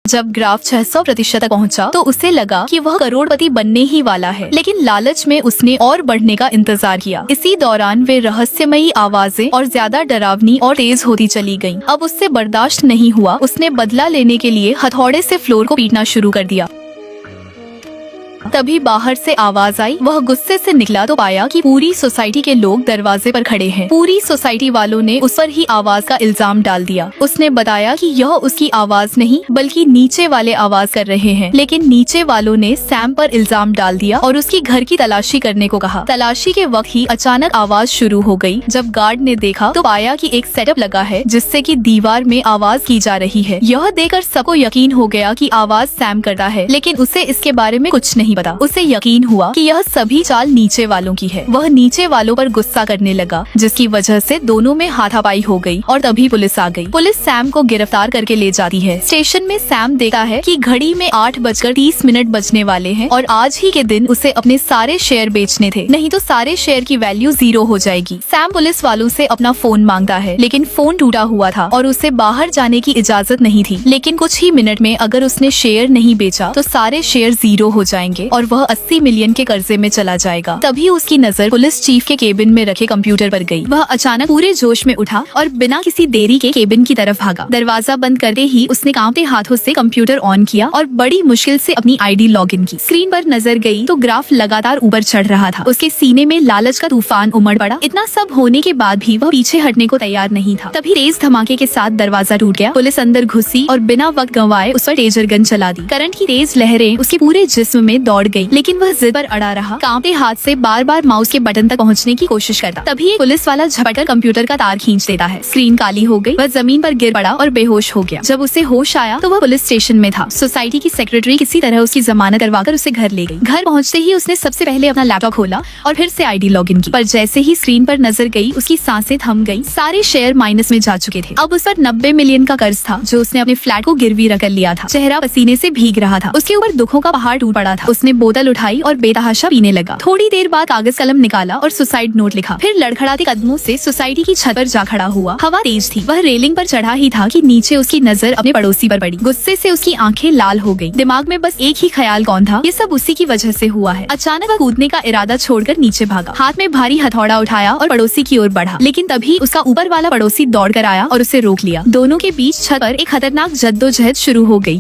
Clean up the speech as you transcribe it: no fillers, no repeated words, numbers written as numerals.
जब ग्राफ 600% तक पहुंचा तो उसे लगा कि वह करोड़पति बनने ही वाला है, लेकिन लालच में उसने और बढ़ने का इंतजार किया। इसी दौरान वे रहस्यमयी आवाजें और ज्यादा डरावनी और तेज होती चली गईं। अब उससे बर्दाश्त नहीं हुआ, उसने बदला लेने के लिए हथौड़े से फ्लोर को पीटना शुरू कर दिया। तभी बाहर से आवाज आई। वह गुस्से से निकला तो पाया कि पूरी सोसाइटी के लोग दरवाजे पर खड़े हैं। पूरी सोसाइटी वालों ने उस पर ही आवाज का इल्जाम डाल दिया। उसने बताया कि यह उसकी आवाज नहीं बल्कि नीचे वाले आवाज कर रहे हैं, लेकिन नीचे वालों ने सैम पर इल्जाम डाल दिया और उसकी घर की तलाशी करने को कहा। तलाशी के वक्त ही अचानक आवाज शुरू हो गई। जब गार्ड ने देखा तो पाया कि एक सेटअप लगा है जिससे कि दीवार में आवाज की जा रही है। यह देखकर सबको यकीन हो गया कि आवाज सैम करता है, लेकिन उसे इसके बारे में कुछ नहीं पता। उसे यकीन हुआ कि यह सभी चाल नीचे वालों की है। वह नीचे वालों पर गुस्सा करने लगा, जिसकी वजह से दोनों में हाथापाई हो गई और तभी पुलिस आ गई। पुलिस सैम को गिरफ्तार करके ले जाती है। स्टेशन में सैम देखता है कि घड़ी में 8:30 बजने वाले हैं और आज ही के दिन उसे अपने सारे शेयर बेचने थे, नहीं तो सारे शेयर की वैल्यू 0 हो जाएगी। सैम पुलिस वालों से अपना फोन मांगता है, लेकिन फोन टूटा हुआ था और उसे बाहर जाने की इजाजत नहीं थी। लेकिन कुछ ही मिनट में अगर उसने शेयर नहीं बेचा तो सारे शेयर 0 हो जाएंगे और वह 80 मिलियन के कर्जे में चला जाएगा। तभी उसकी नजर पुलिस चीफ के केबिन में रखे कंप्यूटर पर गई। वह अचानक पूरे जोश में उठा और बिना किसी देरी के केबिन की तरफ भागा। दरवाजा बंद करते ही उसने कांपते हाथों से कंप्यूटर ऑन किया और बड़ी मुश्किल से अपनी आईडी लॉगिन की। स्क्रीन पर नजर गई तो ग्राफ लगातार ऊपर चढ़ रहा था। उसके सीने में लालच का तूफान उमड़ पड़ा। इतना सब होने के बाद भी वह पीछे हटने को तैयार नहीं था। तभी तेज धमाके के साथ दरवाजा टूट गया। पुलिस अंदर घुसी और बिना वक्त गंवाए उस पर टेजर गन चला दी। करंट की तेज लहरें उसके पूरे जिस्म में दौड़ गई, लेकिन वह जिद पर अड़ा रहा। कांपते हाथ से बार बार माउस के बटन तक पहुंचने की कोशिश करता। तभी एक पुलिस वाला झपट कर कंप्यूटर का तार खींच देता है। स्क्रीन काली हो गई। वह जमीन पर गिर पड़ा और बेहोश हो गया। जब उसे होश आया तो वह पुलिस स्टेशन में था। सोसाइटी की सेक्रेटरी किसी तरह उसकी जमानत करवाकर उसे घर ले गई। घर पहुंचते ही उसने सबसे पहले अपना लैपटॉप खोला और फिर से आईडी लॉगिन की। पर जैसे ही स्क्रीन पर नजर गई उसकी सांसें थम गई। सारे शेयर माइनस में जा चुके थे। अब उस पर 90 मिलियन का कर्ज था जो उसने अपने फ्लैट को गिरवी रख लिया था। चेहरा पसीने से भीग रहा था। उसके ऊपर दुखों का पहाड़ टूट पड़ा था। उसने बोतल उठाई और बेतहाशा पीने लगा। थोड़ी देर बाद कागज कलम निकाला और सुसाइड नोट लिखा। फिर लड़खड़ाते कदमों से सोसाइटी की छत पर जा खड़ा हुआ। हवा तेज थी। वह रेलिंग पर चढ़ा ही था कि नीचे उसकी नजर अपने पड़ोसी पर पड़ी। गुस्से से उसकी आंखें लाल हो गई। दिमाग में बस एक ही ख्याल, कौन था? ये सब उसी की वजह से हुआ है। अचानक वह कूदने का इरादा छोड़कर नीचे भागा। हाथ में भारी हथौड़ा उठाया और पड़ोसी की ओर बढ़ा, लेकिन तभी उसका ऊपर वाला पड़ोसी दौड़ कर आया और उसे रोक लिया। दोनों के बीच छत पर एक खतरनाक जद्दोजहद शुरू हो गई।